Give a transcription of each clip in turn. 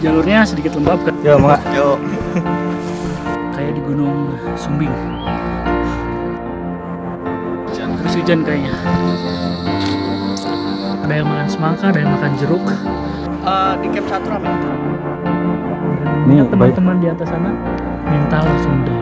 Jalurnya sedikit lembab kan? Yo, Mak. Yo. Kayak di Gunung Sumbing. Terus hujan kayaknya. Ada yang makan semangka, ada yang makan jeruk. Di camp 1 ramai. Nih teman-teman di atas sana mental langsung down.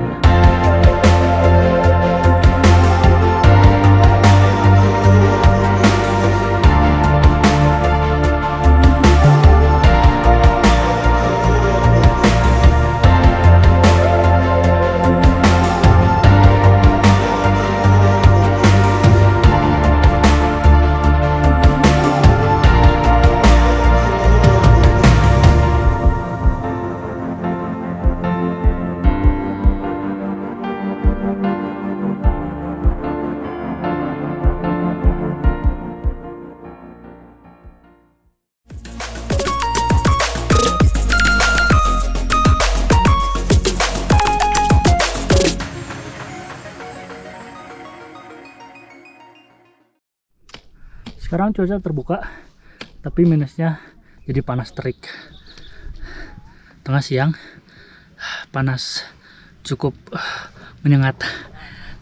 Sekarang cuaca terbuka, tapi minusnya jadi panas terik. Tengah siang, panas cukup menyengat.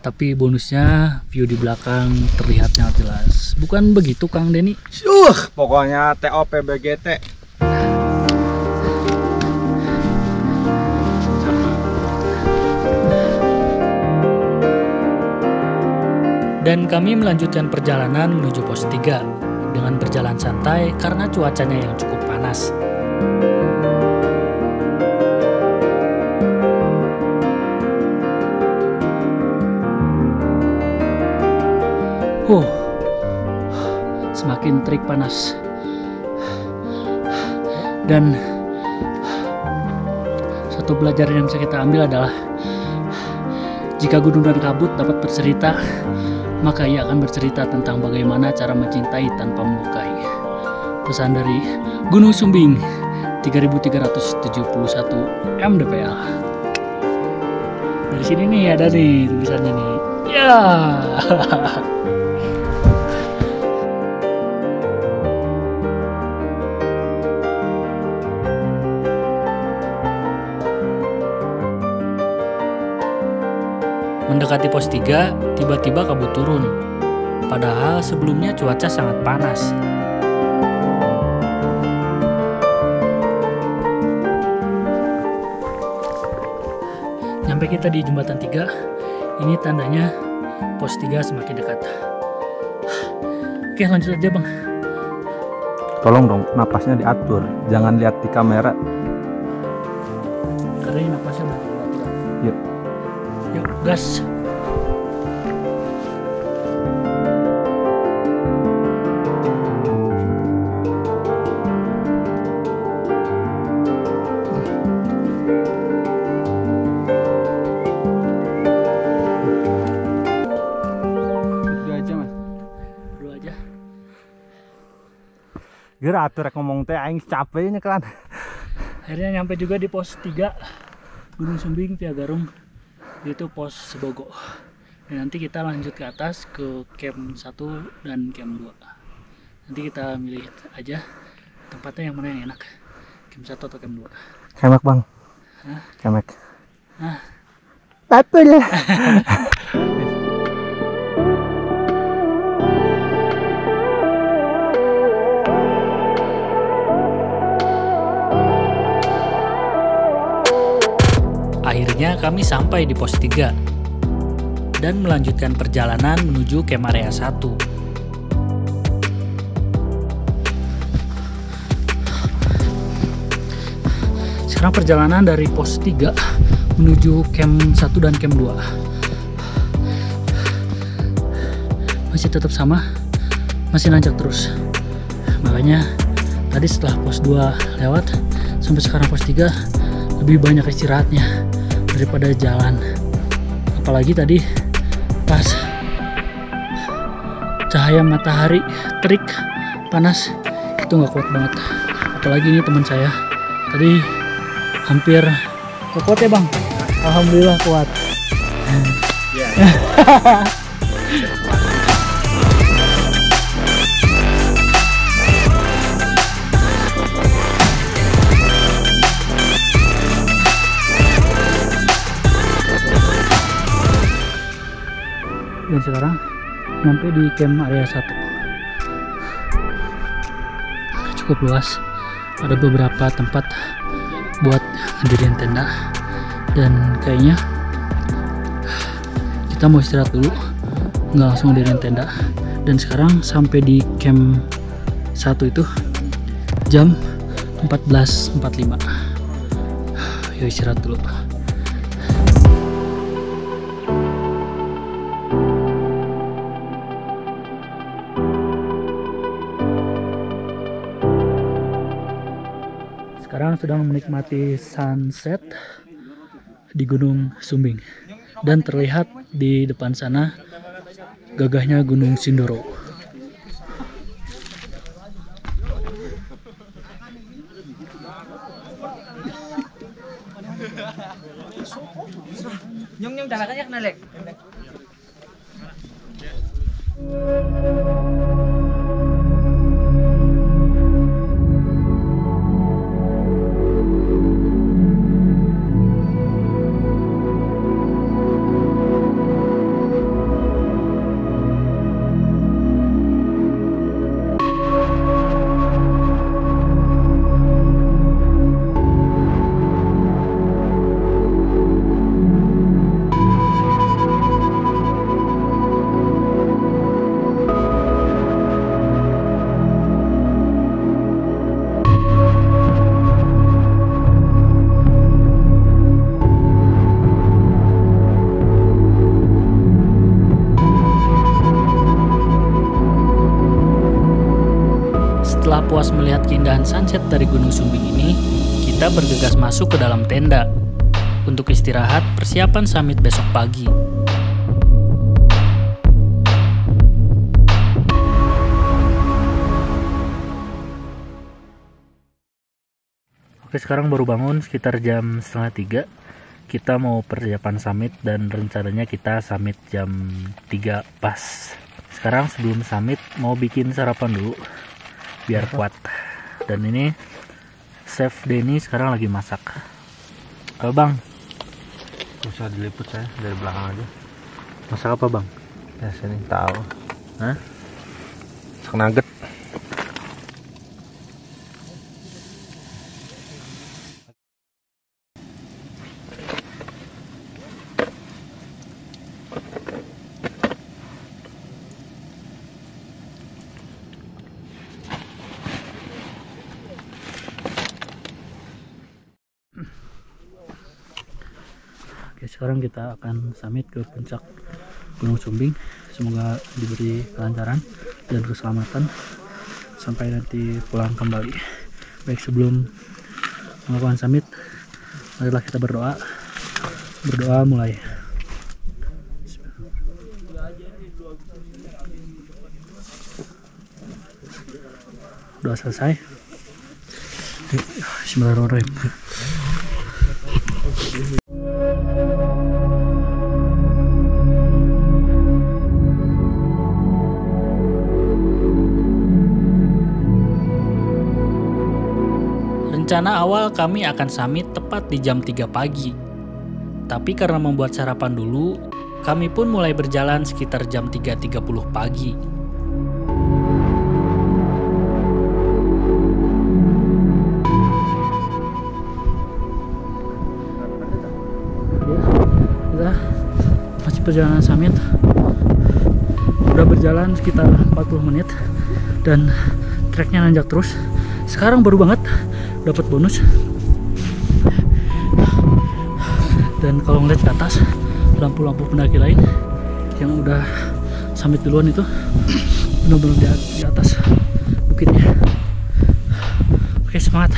Tapi bonusnya view di belakang terlihat sangat jelas. Bukan begitu Kang Denny? Pokoknya TOPBGT. Dan kami melanjutkan perjalanan menuju pos 3 dengan berjalan santai karena cuacanya yang cukup panas. Semakin terik panas. Dan satu pelajaran yang bisa kita ambil adalah jika gunung dan kabut dapat bercerita, maka ia akan bercerita tentang bagaimana cara mencintai tanpa melukai. Pesan dari Gunung Sumbing 3371 mdpl. Dari sini nih ada nih tulisannya nih. Ya. Mendekati pos 3, tiba-tiba kabut turun. Padahal sebelumnya cuaca sangat panas. Nyampe kita di jembatan 3, ini tandanya pos 3 semakin dekat. Oke, lanjut aja Bang. Tolong dong, napasnya diatur. Jangan lihat di kamera. Karena ini napasnya berat-berat. Yuk. Yuk, gas. Gara atur ngomong teh aing capeknya kan. Akhirnya nyampe juga di pos 3 Gunung Sumbing Via Garung, yaitu pos Sebogo. Dan nanti kita lanjut ke atas ke camp 1 dan camp 2. Nanti kita milih aja tempatnya yang mana yang enak, camp 1 atau camp 2. Kemek Bang. Hah? Kemek. Nah, Betul. akhirnya kami sampai di pos 3 dan melanjutkan perjalanan menuju camp area 1. Sekarang perjalanan dari pos 3 menuju camp 1 dan camp 2 masih tetap sama, masih nanjak terus. Makanya tadi setelah pos 2 lewat sampai sekarang pos 3 lebih banyak istirahatnya daripada jalan. Apalagi tadi pas cahaya matahari terik panas itu nggak kuat banget. Apalagi ini teman saya tadi hampir gak kuat ya bang. Alhamdulillah kuat. nyampe di camp area 1. Cukup luas, ada beberapa tempat buat ngedirin tenda, dan kayaknya kita mau istirahat dulu, nggak langsung ngedirin tenda. Dan sekarang sampai di camp 1 itu jam 14.45. Yuk istirahat dulu. Sekarang sedang menikmati sunset di Gunung Sumbing, dan terlihat di depan sana gagahnya Gunung Sindoro. Nyong dalakannya kena lek. Setelah puas melihat keindahan sunset dari Gunung Sumbing ini, kita bergegas masuk ke dalam tenda untuk istirahat persiapan summit besok pagi. Oke, sekarang baru bangun sekitar jam 2:30. Kita mau persiapan summit dan rencananya kita summit jam 3 pas. Sekarang sebelum summit mau bikin sarapan dulu biar kuat. Dan ini Chef Denny sekarang lagi masak. Bang, Bisa diliput saya dari belakang aja. masak apa bang? Ya sini tahu. Hah? Masak nugget. Oke, sekarang kita akan summit ke puncak Gunung Sumbing. Semoga diberi kelancaran dan keselamatan sampai nanti pulang kembali. Baik, sebelum melakukan summit, marilah kita berdoa. Berdoa mulai. Doa selesai. Bismillahirrahmanirrahim. Rencana awal kami akan summit tepat di jam 3 pagi. Tapi karena membuat sarapan dulu, kami pun mulai berjalan sekitar jam 3.30 pagi. Kita masih perjalanan summit. Udah berjalan sekitar 40 menit dan treknya nanjak terus. Sekarang baru banget dapat bonus. Dan kalau ngeliat ke atas, lampu-lampu pendaki lain yang udah summit duluan itu benar-benar di atas bukitnya. Oke, semangat.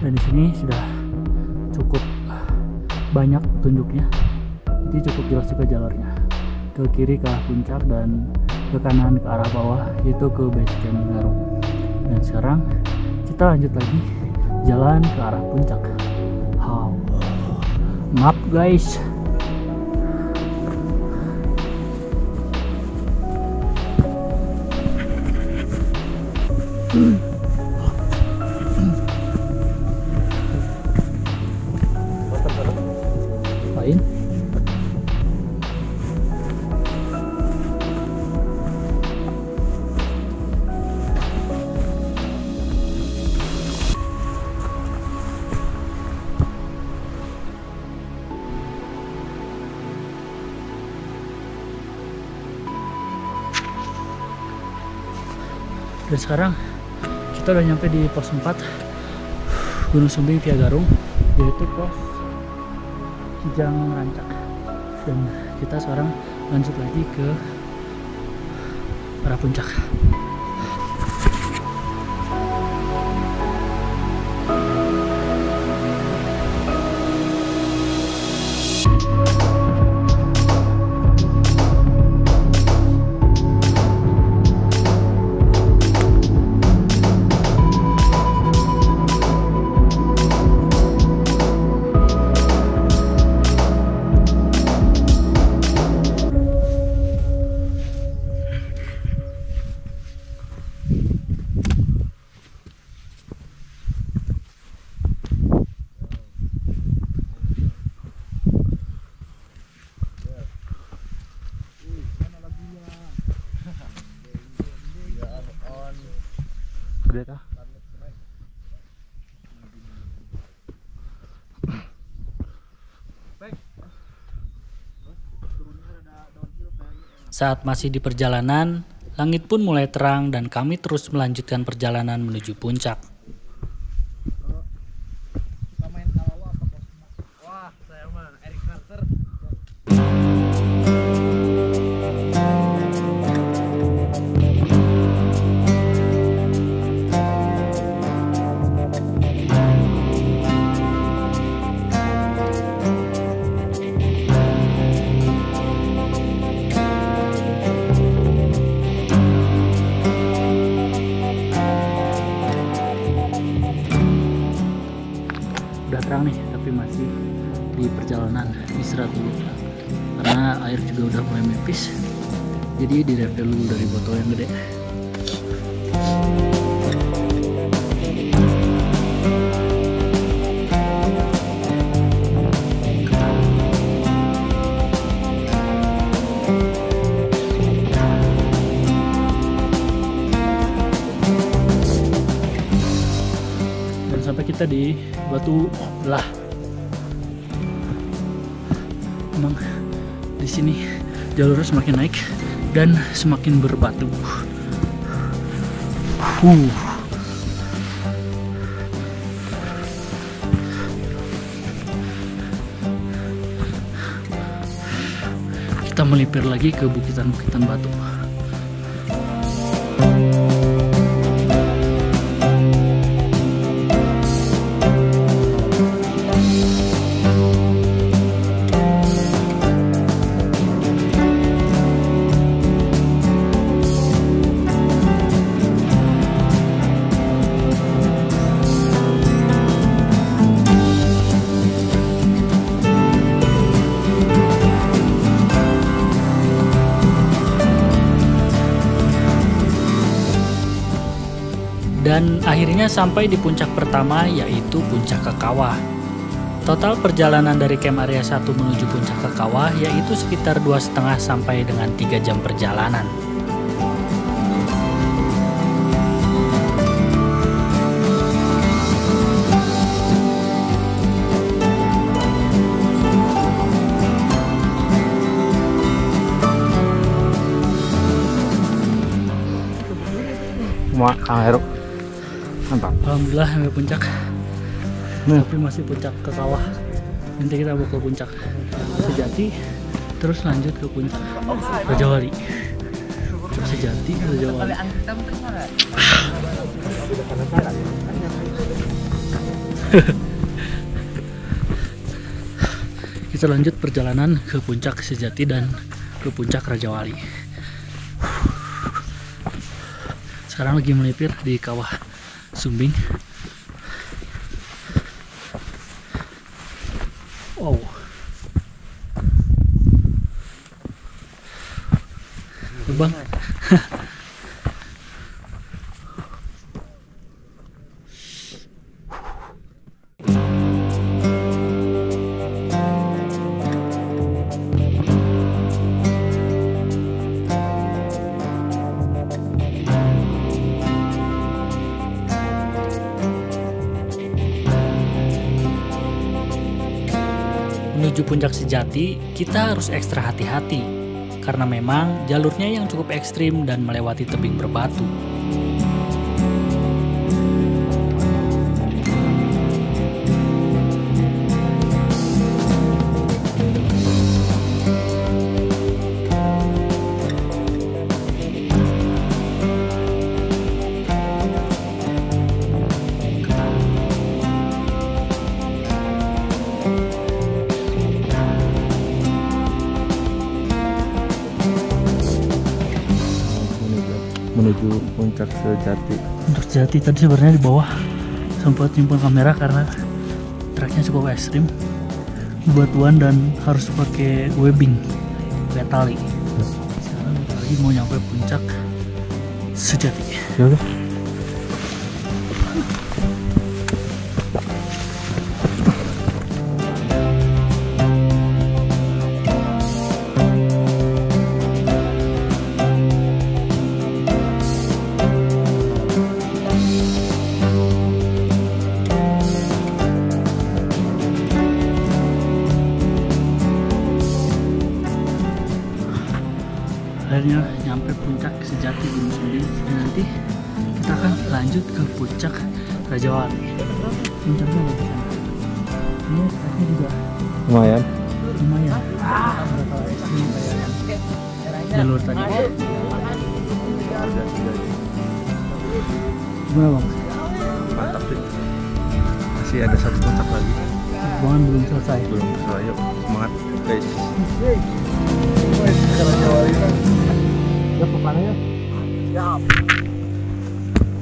Dan di sini sudah cukup banyak petunjuknya, jadi cukup jelas juga jalurnya. Ke kiri ke arah puncak dan ke kanan ke arah bawah, yaitu ke base camp Garung. Dan sekarang kita lanjut lagi jalan ke arah puncak. Maaf guys. Lain Dan sekarang kita udah nyampe di pos 4 Gunung Sumbing via Garung, yaitu pos Kijang Rancak. Dan kita sekarang lanjut lagi ke arah puncak. Saat masih di perjalanan, langit pun mulai terang dan kami terus melanjutkan perjalanan menuju puncak. Udah terang nih, tapi masih di perjalanan istirahat dulu karena air juga udah mulai menipis, jadi direfill dulu dari botol yang gede. Dan sampai kita di Batu Belah. Emang di sini jalurnya semakin naik dan semakin berbatu. Kita melipir lagi ke bukitan-bukitan batu. Dan akhirnya sampai di puncak pertama, yaitu Puncak Kekawah. Total perjalanan dari Camp Area 1 menuju Puncak Kekawah yaitu sekitar 2,5 sampai dengan 3 jam perjalanan. Kang Heru, mantap. Alhamdulillah sampai puncak. Tapi masih puncak Kekawah. Nanti kita mau ke puncak Sejati, terus lanjut ke puncak Rajawali. Sejati, Rajawali. Kita lanjut perjalanan ke puncak Sejati dan ke puncak Rajawali. Sekarang lagi melipir di Kawah Sumbing. Wow. Bang. Menuju puncak Sejati, kita harus ekstra hati-hati karena memang jalurnya yang cukup ekstrim dan melewati tebing berbatu. menuju puncak sejati. Untuk sejati tadi sebenarnya di bawah sempat nyimpen kamera karena treknya cukup ekstrim, bebatuan dan harus pakai webbing, pakai tali. Sekarang kita lagi mau nyampe puncak sejati. Ya udah. Akhirnya nyampe puncak sejati Gunung Sumbing, dan nanti kita akan lanjut ke puncak Rajawali. Puncaknya ada di sana. Ini treknya juga Lumayan. lumayan. Berapa ekstrim kayak jalur tadi. Gimana bang? Mantap sih. Masih ada satu puncak lagi. Hubungan belum selesai. Belum selesai. Yuk, semangat guys.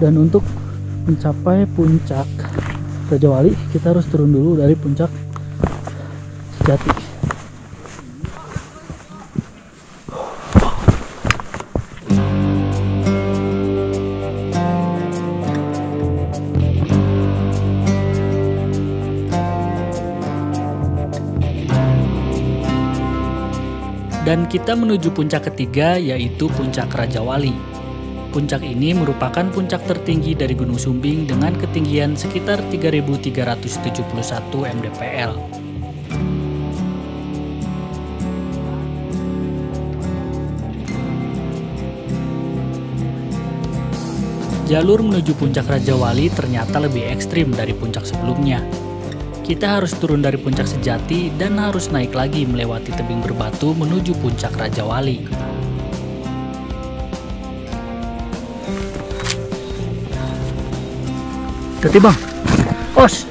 Dan untuk mencapai puncak Rajawali kita harus turun dulu dari puncak sejati. Dan kita menuju puncak ketiga, yaitu puncak Rajawali. Puncak ini merupakan puncak tertinggi dari Gunung Sumbing dengan ketinggian sekitar 3.371 mdpl. Jalur menuju puncak Rajawali ternyata lebih ekstrim dari puncak sebelumnya. Kita harus turun dari puncak sejati dan harus naik lagi melewati tebing berbatu menuju puncak Rajawali. Hati bang, os.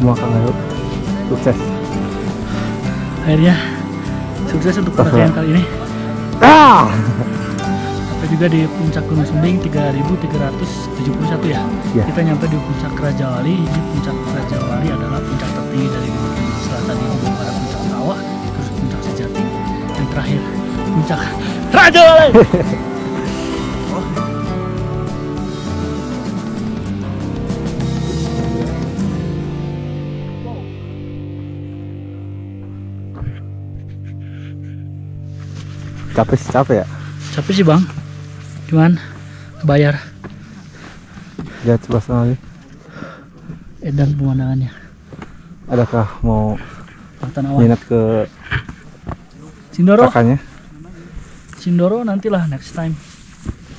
Semua Kang Ayo sukses. Akhirnya sukses untuk pendakian kali ini. Sampai juga di puncak Gunung Sumbing 3.371 ya. Ya. Kita nyampe di puncak Rajawali. Ini puncak Rajawali adalah puncak tertinggi dari Gunung Sumbing. Setelah tadi belum ada puncak Kawah, terus puncak Sejati, dan terakhir puncak Rajawali. Capek ya? Capek sih bang, cuman bayar. Lihat suasana lagi. Edan pemandangannya. Adakah mau Kelihatan awan. minat ke Sindoro, kakaknya? Sindoro nantilah next time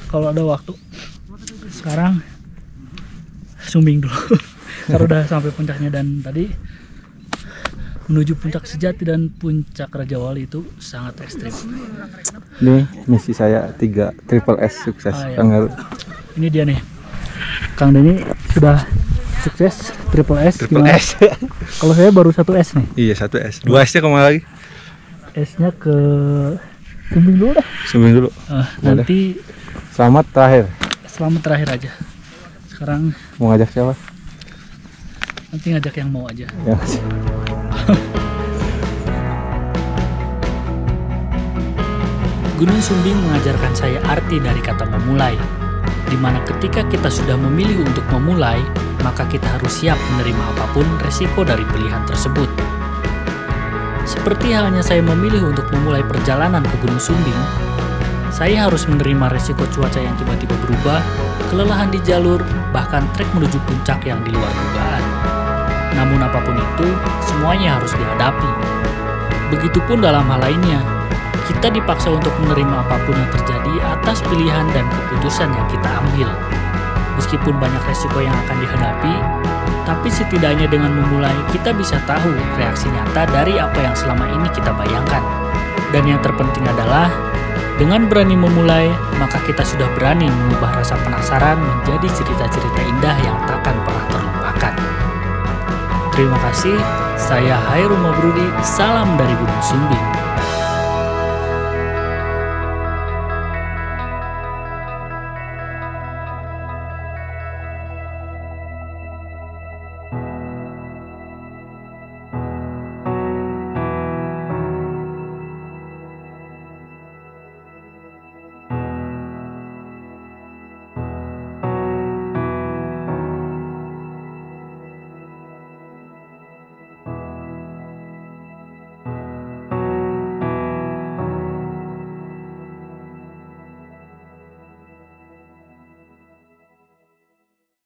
kalau ada waktu. Sekarang Sumbing dulu. Karena udah sampai puncaknya, dan tadi menuju puncak Sejati dan puncak Rajawali itu sangat ekstrim. Ini misi saya 3 triple S sukses. Ah, iya. Kang Ayo. Ini dia nih, Kang Denny sudah sukses triple S. Triple Gimana? S. Kalau saya baru 1 S nih. Iya 1 S. 2 S-nya kemana lagi? S-nya ke Sumbing dulu dah. Sumbing dulu. Nanti Selamat terakhir. selamat terakhir aja. Sekarang Mau ngajak siapa? nanti ngajak yang mau aja. Ya. Gunung Sumbing mengajarkan saya arti dari kata memulai, di mana ketika kita sudah memilih untuk memulai, maka kita harus siap menerima apapun resiko dari pilihan tersebut. Seperti halnya saya memilih untuk memulai perjalanan ke Gunung Sumbing, saya harus menerima resiko cuaca yang tiba-tiba berubah, kelelahan di jalur, bahkan trek menuju puncak yang di luar dugaan. Namun apapun itu, semuanya harus dihadapi. Begitupun dalam hal lainnya, kita dipaksa untuk menerima apapun yang terjadi atas pilihan dan keputusan yang kita ambil. Meskipun banyak resiko yang akan dihadapi, tapi setidaknya dengan memulai kita bisa tahu reaksi nyata dari apa yang selama ini kita bayangkan. Dan yang terpenting adalah, dengan berani memulai, maka kita sudah berani mengubah rasa penasaran menjadi cerita-cerita indah yang takkan pernah terlupakan. Terima kasih, saya Hairul Mabruri, salam dari Gunung Sumbing.